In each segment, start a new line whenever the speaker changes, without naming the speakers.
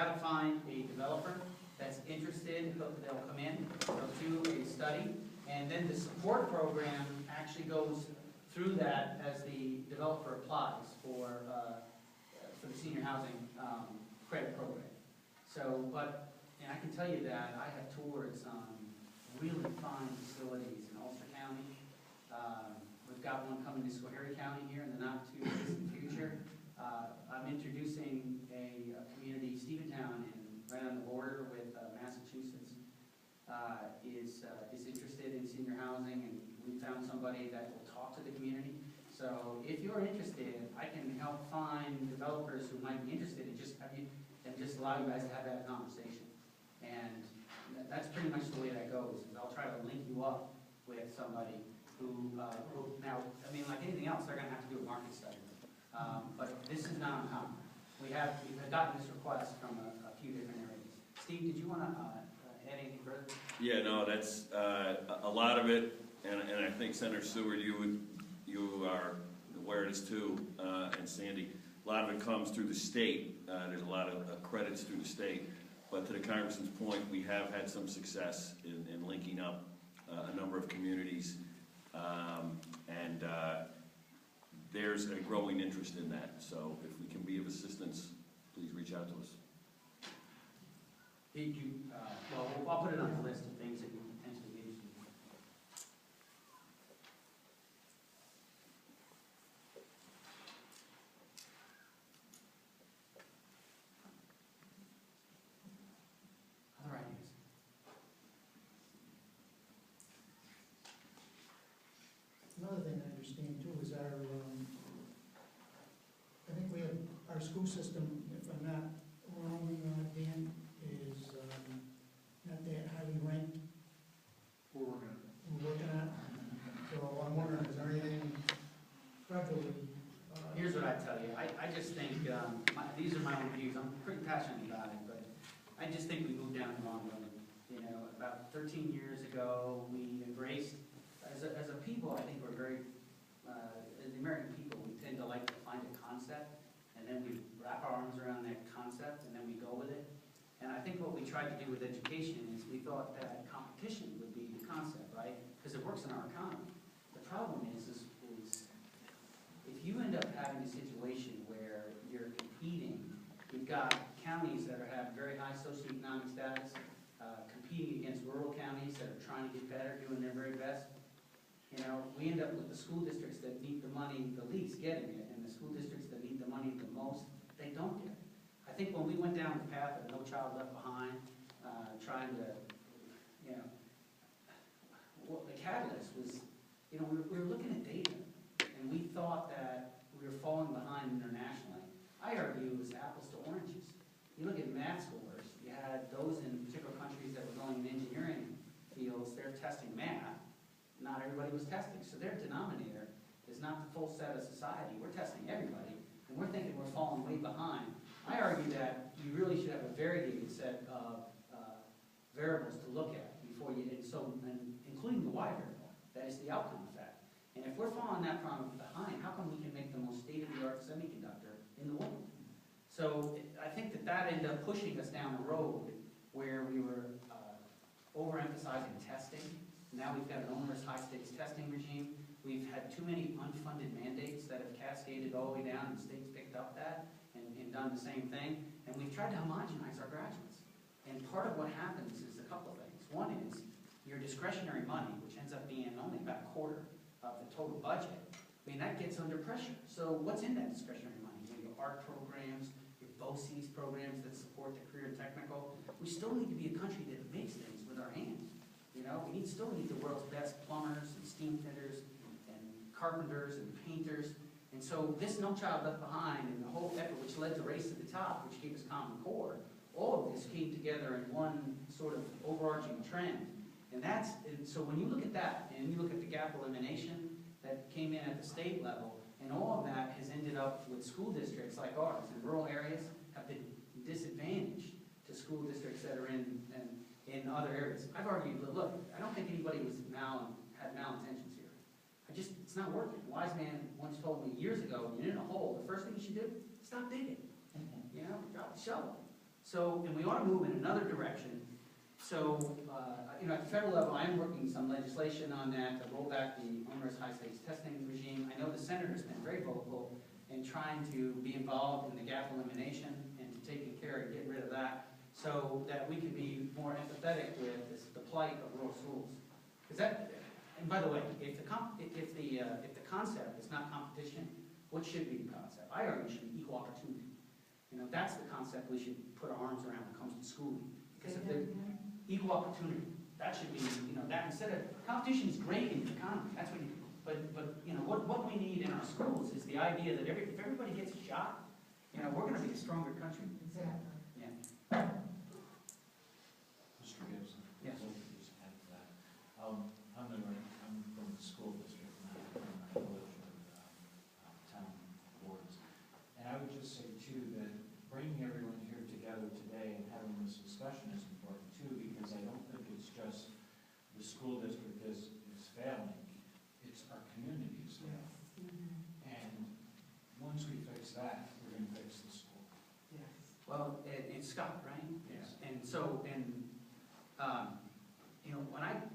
got to find a developer that's interested. They'll come in, they'll do a study, and then the support program actually goes through that as the developer applies for the senior housing credit program. So, and I can tell you that I have tours on really fine facilities in Ulster County. We've got one coming to Schoharie County here in the not too distant future. I'm introducing a community, Steventown, right on the border with Massachusetts, is interested in senior housing, and we found somebody that will talk to the community. So if you're interested, I can help find developers who might be interested in just allow you guys to have that conversation. And that's pretty much the way that goes. Is I'll try to link you up with somebody who now, I mean, like anything else, they're going to have to do a market study. But this is not uncommon. We've gotten this request from a few different areas. Steve, did you want to add anything further?
Yeah, no, that's a lot of it, and I think Senator Seward, you are aware of this too, and Sandy. A lot of it comes through the state. There's a lot of credits through the state. But to the Congressman's point, we have had some success in linking up a number of communities, and there's a growing interest in that. So if we can be of assistance, please reach out to us.
Well, I'll put it on the list of things that you potentially be interested in. Other ideas?
Another thing I understand too is I think we have, our school system, if I'm not wrong, Dan, is not that highly ranked.
We're working on it.
We're working on it. So I'm wondering, is there anything federally?
Here's what I tell you. I just think, these are my own views. I'm pretty passionate about it, but I just think we moved down the wrong road. You know, about 13 years ago, we embraced, as a people, I think we're very, as the American people, we tend to like to find a concept, and then we wrap our arms around that concept, and then we go with it. And I think what we tried to do with education is we thought that competition would be the concept, right? Because it works in our economy. The problem is if you end up having a situation where you're competing, you've got counties that have very high socioeconomic status, competing against rural counties that are trying to get better, doing their very best. You know, we end up with the school districts that need the money the least getting it, and the school districts that need the money the most, they don't get it. I think when we went down the path of No Child Left Behind, trying to, you know, what the catalyst was, you know, we were looking at data, and we thought that we were falling behind internationally. I argue it was apples to oranges. You look at math scores, you had those in particular countries that were going in engineering fields, they're testing math. Not everybody was testing, so their denominator is not the full set of society. We're testing everybody, and we're thinking we're falling way behind. I argue that you really should have a variegated set of variables to look at before you, and including the Y variable, that is the outcome effect. And if we're falling that far behind, how come we can make the most state-of-the-art semiconductor in the world? So I think that ended up pushing us down the road where we were overemphasizing testing. Now we've got an onerous high-stakes testing regime. We've had too many unfunded mandates that have cascaded all the way down, and states picked up that and done the same thing. And we've tried to homogenize our graduates. And part of what happens is a couple of things. One is your discretionary money, which ends up being only about a quarter of the total budget. I mean, that gets under pressure. So what's in that discretionary money? Your art programs, your BOCES programs that support the career and technical. We still need to be a country that makes things with our hands. You know, we still need the world's best plumbers and steam fitters and carpenters and painters. And so this No Child Left Behind and the whole effort which led to Race to the Top, which gave us Common Core, all of this came together in one sort of overarching trend. And so when you look at that, and you look at the gap elimination that came in at the state level, and all of that has ended up with school districts like ours in rural areas have been disadvantaged to school districts that are in other areas. I've argued, look, I don't think anybody had malintentions here. It's not working. A wise man once told me years ago, when you're in a hole, the first thing you should do, stop digging. You know, drop the shovel. So, and we ought to move in another direction. So, at the federal level, I'm working some legislation on that to roll back the onerous high-stakes testing regime. I know the senator's been very vocal in trying to be involved in the gap elimination and to taking care of getting rid of that, so that we can be more empathetic with the plight of rural schools. Because that, and by the way, if the concept is not competition, what should be the concept? I argue it should be equal opportunity. That's the concept we should put our arms around when it comes to schooling. Because if the equal opportunity, that should be, that instead of, competition is great in the economy, that's what you, but what we need in our schools is the idea that if everybody gets a shot, we're gonna be a stronger country.
Exactly.
Yeah.
Mr. Gibson?
Yes.
I'd like to just add to that. I'm from the school district, not from my village or town boards. And I would just say too, that bringing everyone here together today and having this discussion is important too, because I don't think it's just the school district is failing, it's our communities. And once we fix that, we're gonna fix the school.
Yes.
Well, it's Scott, right?
Yes.
And so,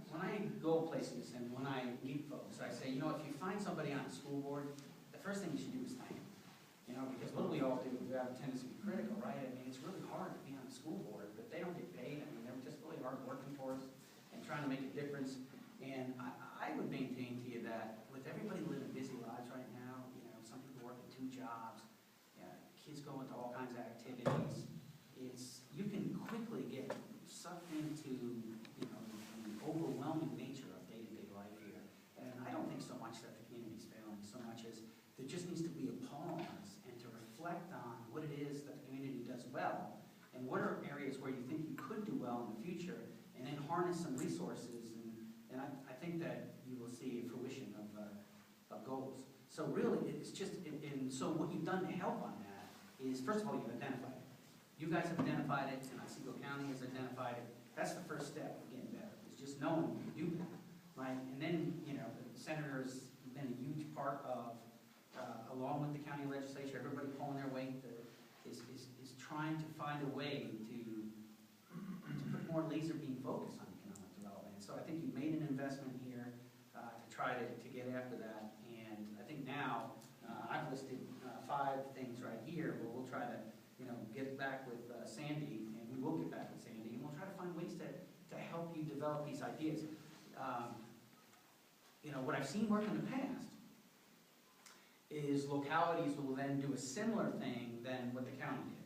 when I go places and when I meet folks, I say, if you find somebody on the school board, the first thing you should do is thank them. Because what do we all do? We have a tendency to be critical, right? I mean, it's really hard to be on the school board, but they don't get paid. I mean, they're just really hard working for us and trying to make a difference. And I would maintain to you that with everybody living busy lives right now, some people working 2 jobs, kids going to all kinds of activities, you can quickly get sucked into, the overwhelming nature of day-to-day life here. And I don't think so much that the community's failing, so much as there just needs to be a pause and to reflect on what it is that the community does well, and what are areas where you think you could do well in the future, and then harness some resources, and I think that you will see a fruition of goals. So really, it's just, and so what you've done to help on that is, first of all, you've identified it. You guys have identified it, and Otsego County has identified it. That's the first step of getting better, is just knowing you can do that, right? And then, the senator's been a huge part of, along with the county legislature, everybody pulling their weight, is trying to find a way to put more laser beam focus on economic development. And so I think you've made an investment here to try to get after that. And I think now, I've listed 5 things right here, but we'll try to, get back with Sandy, and we will get back with Sandy, and we'll try to find ways to help you develop these ideas. What I've seen work in the past is localities will then do a similar thing than what the county did.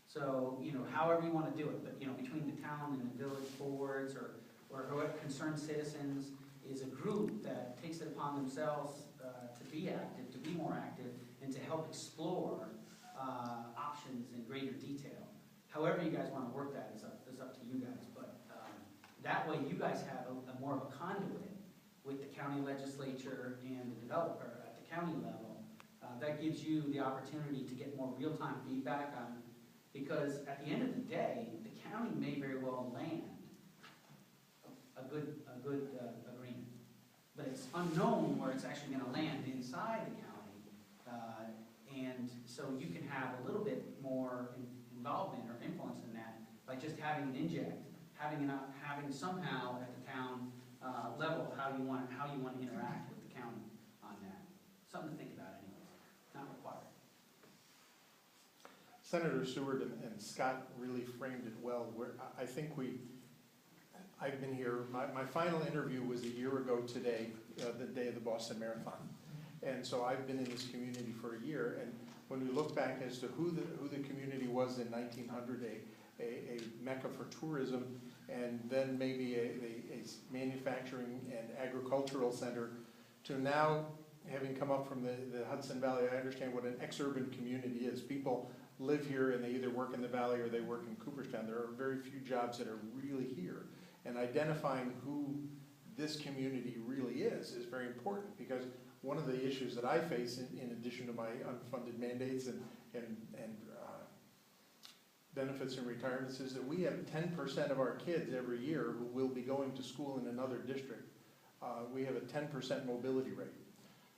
So, however you want to do it, but, between the town and the village boards or whoever concerned citizens is a group that takes it upon themselves to be active, to be more active, and to help explore options in greater detail. However you guys want to work that is up to you guys, but that way you guys have a more of a conduit with the county legislature and the developer at the county level. That gives you the opportunity to get more real-time feedback on, because at the end of the day, the county may very well land a good agreement, but it's unknown where it's actually going to land inside the county, and so you can have a little bit more involvement or influence in that by just having an inject, having somehow at the town level how you want to interact with the county on that. Something to think about anyway. Not required.
Senator Seward and Scott really framed it well. I think I've been here, my final interview was a year ago today, the day of the Boston Marathon. And so I've been in this community for a year, and when we look back as to who the community was in 1900, a mecca for tourism, and then maybe a manufacturing and agricultural center, to now having come up from the Hudson Valley, I understand what an ex-urban community is. People live here and they either work in the valley or they work in Cooperstown. There are very few jobs that are really here. And identifying who this community really is very important, because one of the issues that I face in addition to my unfunded mandates and benefits and retirements is that we have 10% of our kids every year who will be going to school in another district. We have a 10% mobility rate.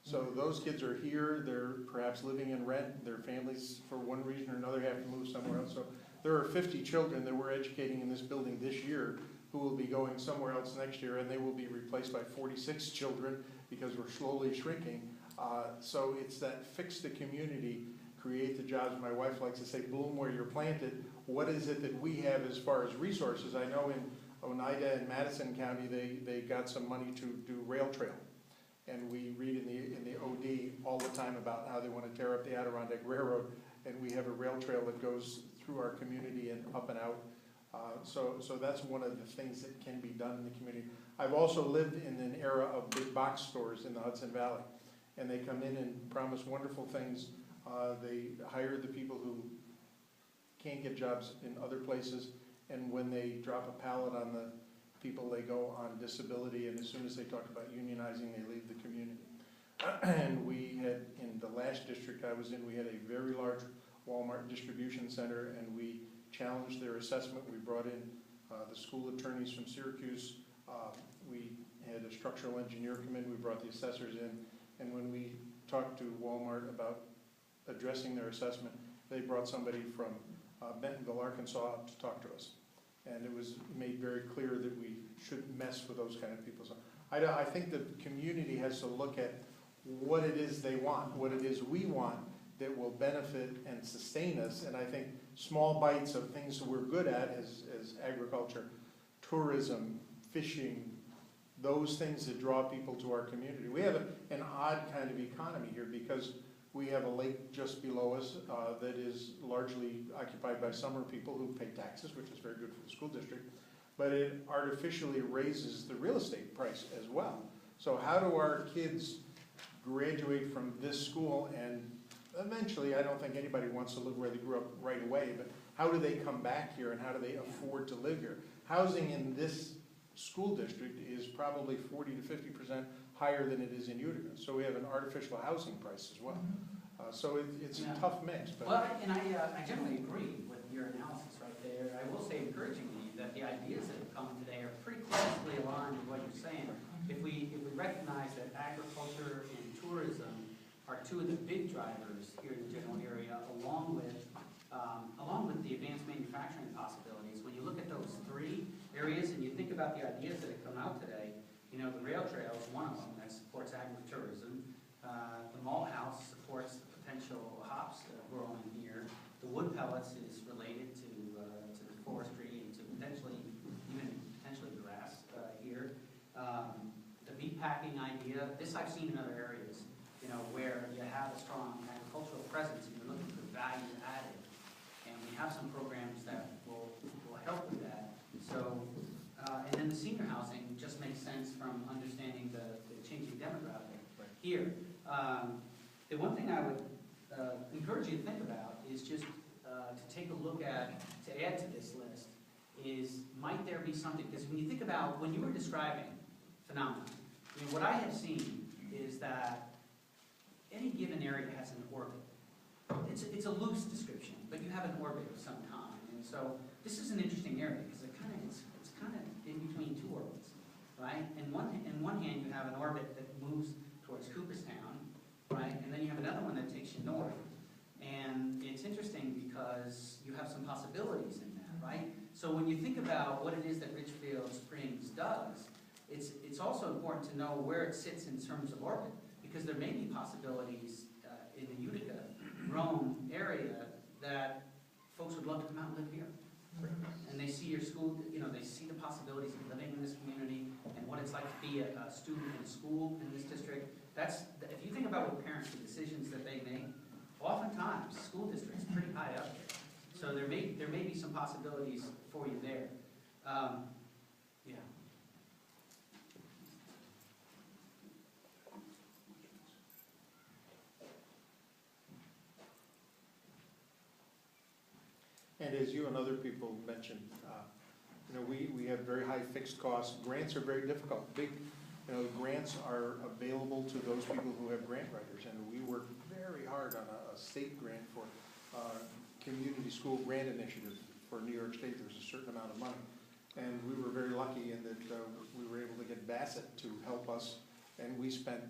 So those kids are here, they're perhaps living in rent, their families for one reason or another have to move somewhere else. So There are 50 children that we're educating in this building this year who will be going somewhere else next year, and they will be replaced by 46 children because we're slowly shrinking. So it's that fix the community, create the jobs. My wife likes to say, bloom where you're planted. What is it that we have as far as resources? I know in Oneida and Madison County, they got some money to do rail trail. And we read in the OD all the time about how they want to tear up the Adirondack Railroad, and we have a rail trail that goes through our community and up and out. So that's one of the things that can be done in the community. I've also lived in an era of big box stores in the Hudson Valley, and they come in and promise wonderful things. They hire the people who can't get jobs in other places, and when they drop a pallet on the people, they go on disability, and as soon as they talk about unionizing, they leave the community. And we had, in the last district I was in, we had a very large Walmart distribution center, and we challenged their assessment. We brought in the school attorneys from Syracuse. We had a structural engineer come in. We brought the assessors in, and when we talked to Walmart about addressing their assessment, they brought somebody from Bentonville, Arkansas, up to talk to us. And it was made very clear that we shouldn't mess with those kind of people. So I think the community has to look at what it is they want, what it is we want that will benefit and sustain us. And I think small bites of things that we're good at as agriculture, tourism, fishing, those things that draw people to our community. We have an odd kind of economy here because we have a lake just below us that is largely occupied by summer people who pay taxes, which is very good for the school district, but it artificially raises the real estate price as well. So how do our kids graduate from this school, and eventually, I don't think anybody wants to live where they grew up right away, but how do they come back here and how do they afford to live here? Housing in this school district is probably 40 to 50% higher than it is in Utica. So we have an artificial housing price as well. So it's a tough mix. But
well, I generally agree with your analysis right there. I will say encouragingly that the ideas that have come today are pretty closely aligned with what you're saying. If we recognize that agriculture and tourism are two of the big drivers here in the general area, along with the advanced manufacturing possibilities. When you look at those three areas and you think about the ideas that have come out today, you know, the rail trail is one of them that supports agritourism. The malt house supports the potential hops growing here. The wood pellets is related to the forestry and to potentially grass here. The meat packing idea, this I've seen in other areas, you know, where you have a strong agricultural presence and you're looking for value added. And we have some programs that will help with that. So, and then the senior housing just makes sense from understanding the changing demographic here. The one thing I would encourage you to think about is just to take a look at, to add to this list, is might there be something, because when you think about, when you were describing phenomena, I mean, what I have seen is that any given area has an orbit. It's a loose description, but you have an orbit of some kind. And so this is an interesting area because it's kind of in between two orbits, right? In one hand, you have an orbit that moves towards Cooperstown, right? And then you have another one that takes you north. And it's interesting because you have some possibilities in that, right? So when you think about what it is that Richfield Springs does, it's also important to know where it sits in terms of orbit, because there may be possibilities in the Utica, Rome area that folks would love to come out and live here. And they see your school, you know, they see the possibilities of living in this community and what it's like to be a student in school in this district. If you think about what parents, the decisions that they make, oftentimes school district's pretty high up there. So there may be some possibilities for you there. Yeah.
And as you and other people mentioned, you know, we have very high fixed costs. Grants are very difficult. Grants are available to those people who have grant writers, and we work very hard on a state grant for community school grant initiative for New York State. There's a certain amount of money, and we were very lucky in that we were able to get Bassett to help us, and we spent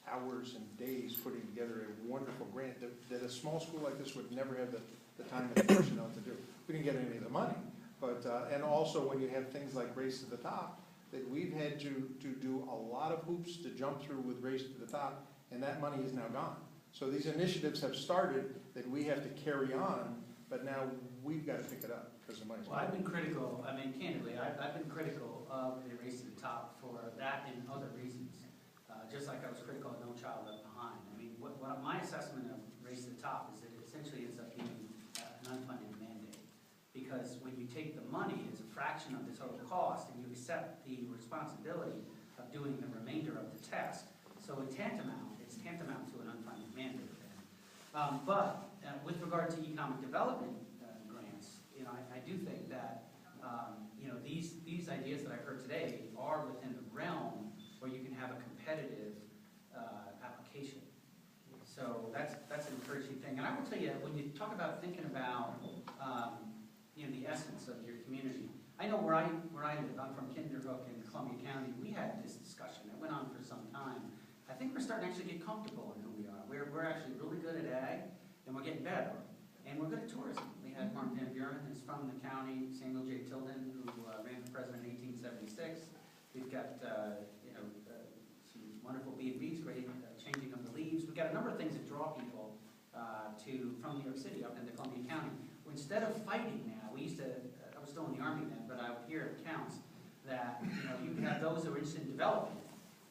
hours and days putting together a wonderful grant that a small school like this would never have the time and the personnel to do. we didn't get any of the money. But, and also when you have things like Race to the Top, that we've had to do a lot of hoops to jump through with Race to the Top, and that money is now gone. So these initiatives have started that we have to carry on, but now we've got to pick it up because the money's
Well,
gone.
I've been critical, I mean, candidly, I've been critical of the Race to the Top for that and other reasons. Just like I was critical of No Child Left Behind. I mean, what my assessment of Race to the Top is that it essentially ends up being an unfunded mandate. Because when you take the money as a fraction of the total cost and you accept the responsibility of doing the remainder of the test, so it's tantamount to an unfunded mandate. But with regard to economic development grants, I do think that these ideas that I've heard today are within the realm where you can have a competitive application. So that's an encouraging thing. And I will tell you, when you talk about thinking about the essence of your community, I know where I live. I'm from Kinderhook in Columbia County. We had this discussion that went on for some time. I think we're starting to actually get comfortable in who we are. We're actually really good at ag, and we're getting better. And we're good at tourism. We had Mark Van Buren, who's from the county, Samuel J. Tilden, who ran for president in 1876. We've got some wonderful B&Bs, great changing of the leaves. We've got a number of things that draw people from New York City up into Columbia County. Instead of fighting now, we used to, I was still in the Army then, but I would hear at counts that you can have those who are interested in development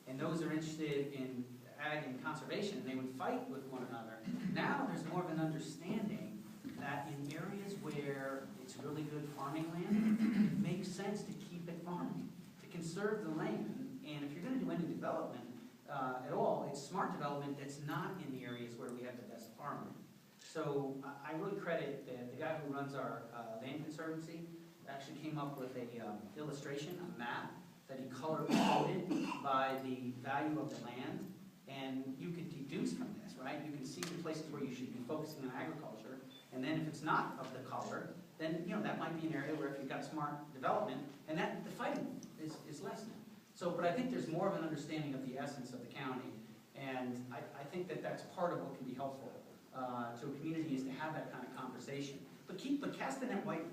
and those who are interested in ag and conservation, and they would fight with one another. Now there's more of an understanding that in areas where it's really good farming land, it makes sense to keep it farming, to conserve the land. And if you're going to do any development at all, it's smart development that's not in the areas where we have the best farming. So I really credit the guy who runs our land conservancy. Actually came up with a illustration, a map that he color-coded by the value of the land. And you could deduce from this, right? You can see the places where you should be focusing on agriculture. And then if it's not of the color, then that might be an area where if you've got smart development, and that the fighting is lessening. So, but I think there's more of an understanding of the essence of the county. And I think that that's part of what can be helpful to a community is to have that kind of conversation. But cast the net wide,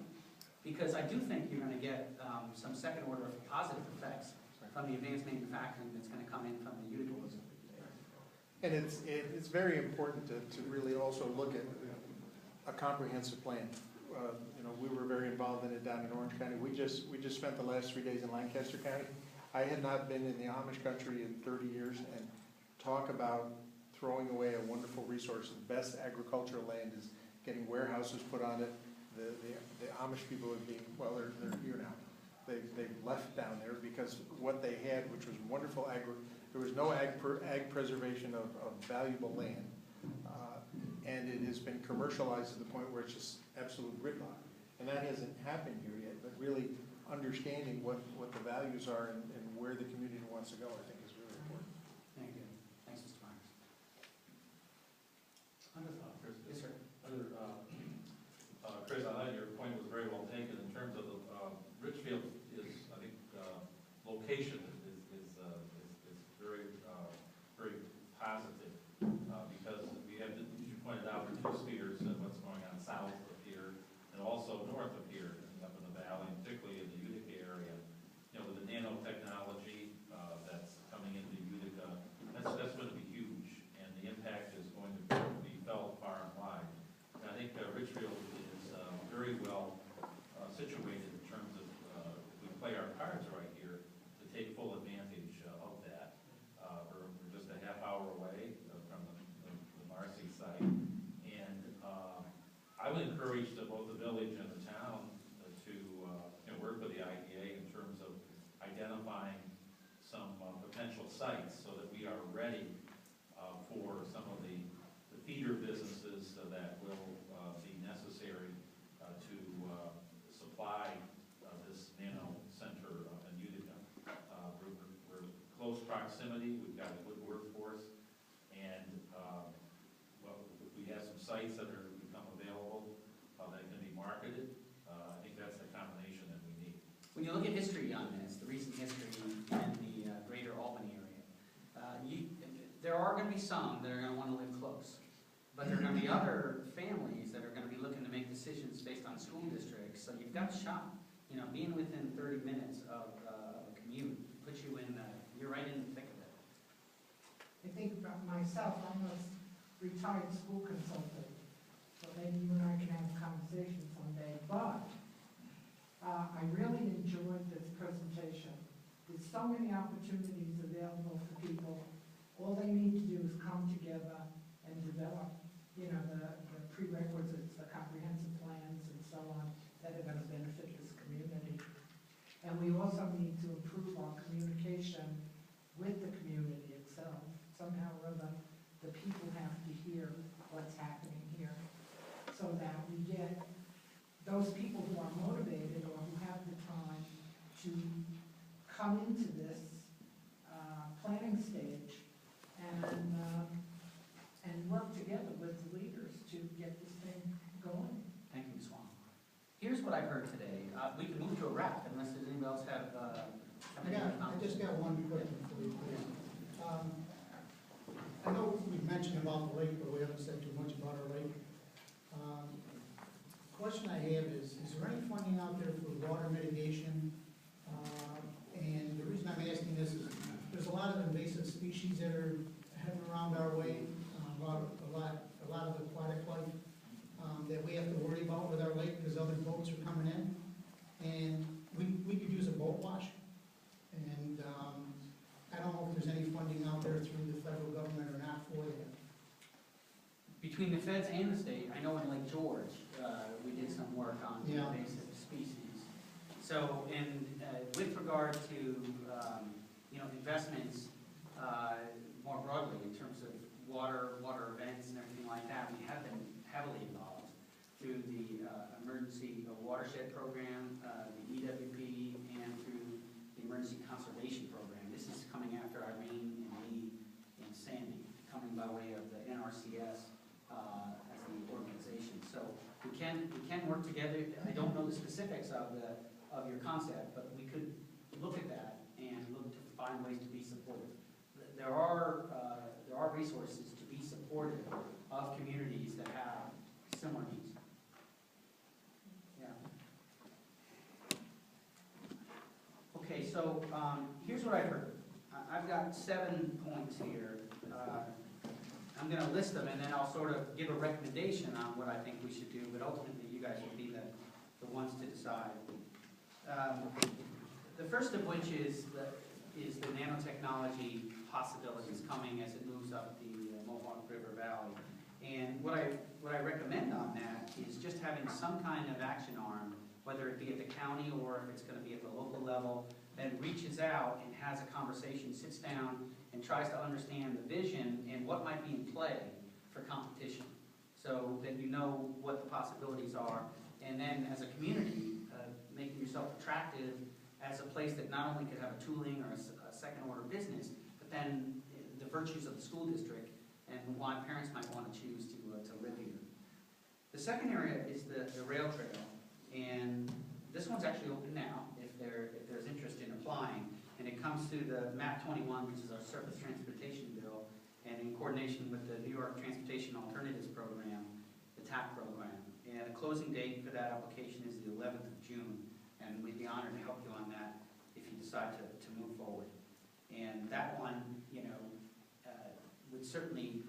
because I do think you're going to get some second order positive effects from the advanced manufacturing that's going to come in from the Utica.
And it's very important to really also look at a comprehensive plan. We were very involved in it down in Orange County. We just spent the last 3 days in Lancaster County. I had not been in the Amish country in 30 years, and talk about throwing away a wonderful resource. The best agricultural land is getting warehouses put on it. The Amish people are being, well, they're here now. They've left down there because what they had, which was wonderful there was no ag preservation of valuable land. And it has been commercialized to the point where it's just absolute gridlock. And that hasn't happened here yet, but really understanding what the values are and where the community wants to go, I think is really important.
Thank you. Thanks, Mr. Myers.
Chris.
Yes, sir.
Chris, I thought your point was very well taken in terms of the Richfield is, I think, location is very very positive because we have, as you pointed out, the two spheres of what's going on south of here and also north of here, up in the valley, and particularly in the Utica area. With the nanotechnology that's coming into Utica, that's going to be huge, and the impact is going to be felt far and wide. And I think Richfield is very well situated in terms of if we play our cards right here to take full advantage of that. We're just a half hour away from the Marcy site, and I would encourage both the village and the town to work with the IDA in terms of identifying some potential sites so that we are ready for some of the feeder businesses that will be necessary to supply this nano center in Utica. We're close proximity, we've got a good workforce, and we have some sites that are become available that can be marketed. I think that's the combination that we need.
When you look at history on this, the recent history in the greater Albany area, there are going to be some that are going to want to live close, but there are going to be other families that are going to be looking to make decisions based on school districts, so you've got a shot. You know, being within 30 minutes of a commute puts you in, you're right in the thick of it.
I think about myself, I'm a retired school consultant, so maybe you and I can have a conversation someday, but I really enjoyed this presentation. There's so many opportunities available for people. All they need to do is come together and develop, you know, the prerequisites, the comprehensive plans and so on that are going to benefit this community. And we also need to improve our communication with the community itself. Somehow or other, the people have to hear what's happening here so that we get those people who are motivated or who have the time to come into this planning stage and work together with the leaders to get this thing going.
Thank you, Ms. Swan. Here's what I've heard today. We can move to a wrap unless does anybody else have any
I just got one question for you, please. I know we've mentioned about the lake, but we haven't said too much about our lake. Question I have is there any funding out there for water mitigation? And the reason I'm asking this is there's a lot of invasive species that are heading around our way, a lot of aquatic life that we have to worry about with our lake because other boats are coming in. And we could use a boat wash. And I don't know if there's any funding out there through the federal government or not for that.
Between the feds and the state, I know in Lake George, we did some work on
Yeah.
invasive species. So, and with regard to, you know, investments more broadly in terms of water events and everything like that, we have been heavily involved through the Emergency Watershed Program, the EWP, and through the Emergency Conservation Program. This is coming after Irene and Lee and Sandy, coming by way of the NRCS as the organization. So we can work together. I don't know the specifics of your concept, but we could look at that and look to find ways to be supportive. There are resources to be supportive of communities that have similar needs. Yeah. Okay, so here's what I've heard. I've got 7 points here. I'm going to list them and then I'll sort of give a recommendation on what I think we should do, but ultimately you guys will be the ones to decide. The first of which is the nanotechnology possibilities coming as it moves up the Mohawk River Valley. And what I recommend on that is just having some kind of action arm, whether it be at the county or if it's going to be at the local level, that reaches out and has a conversation, sits down and tries to understand the vision and what might be in play for competition, so that you know what the possibilities are. And then as a community, making yourself attractive as a place that not only could have a tooling or a second order business, but then the virtues of the school district and why parents might want to choose to live here. The second area is the rail trail, and this one's actually open now if there's interest in applying, and it comes through the MAP 21, which is our surface transportation bill, and in coordination with the New York Transportation Alternatives Program, the TAP program. And the closing date for that application is the 11th of June, and we'd be honored to help you on that if you decide to move forward. And that one, you know, would certainly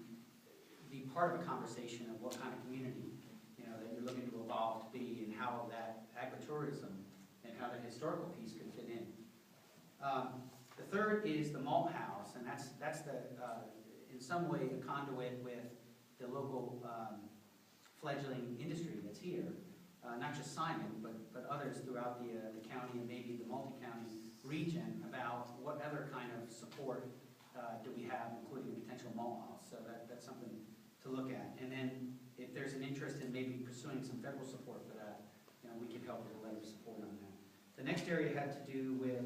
be part of a conversation of what kind of community, you know, that you're looking to evolve to be, and how that agritourism and how the historical piece could fit in. The third is the malt house, and that's the in some way a conduit with the local fledgling industry that's here, not just Simon, but others throughout the county and maybe the multi-county region, about what other kind of support do we have, including a potential malt house. So that's something to look at. And then if there's an interest in maybe pursuing some federal support for that, you know, we can help with a letter of support on that. The next area had to do with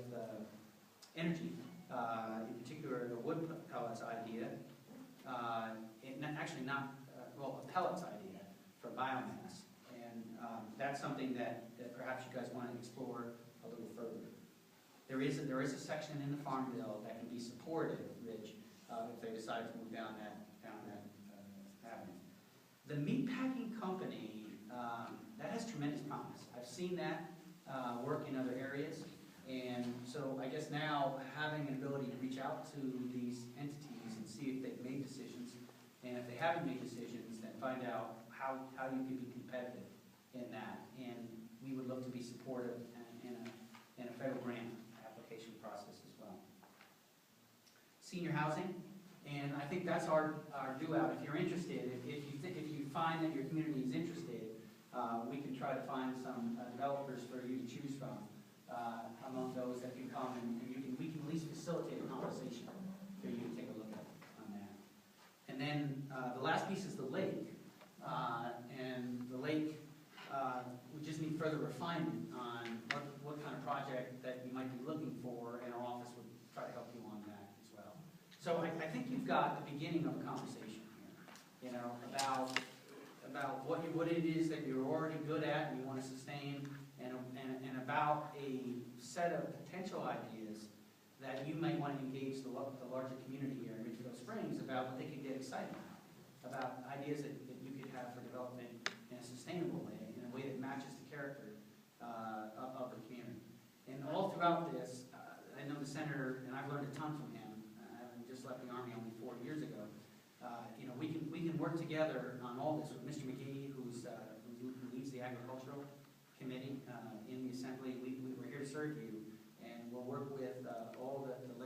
energy, in particular the wood pellets idea, actually not, well, a pellets idea for biomass. And that's something that perhaps you guys want to explore a little further. There is a section in the Farm Bill that can be supported, Rich, if they decide to move down that avenue. The meatpacking company that has tremendous promise. I've seen that work in other areas, and so I guess now having an ability to reach out to these entities and see if they've made decisions, and if they haven't made decisions, then find out how you can be competitive in that. And we would look to be supportive in a federal grant application process as well. Senior housing, and I think that's our due-out. If you're interested, if you find that your community is interested, we can try to find some developers for you to choose from among those that can come, and we can at least facilitate a conversation for you to take a look at on that. And then the last piece is the lake, and the lake, we just need further refinement on what kind of project that you might be looking for, and our office would try to help you on that as well. So I think you've got the beginning of a conversation here, about what it is that you're already good at and you want to sustain, and about a set of potential ideas that you might want to engage the larger community here in Richfield Springs about what they could get excited about ideas that you could have for development in a sustainable way, in a way that matches the character of the community. And all throughout this, I know the senator, and I've learned a ton from him. I just left the Army only 4 years ago. We can work together on all this with Mr. McGee, who leads the agricultural committee in the assembly. We're here to serve you, and we'll work with all the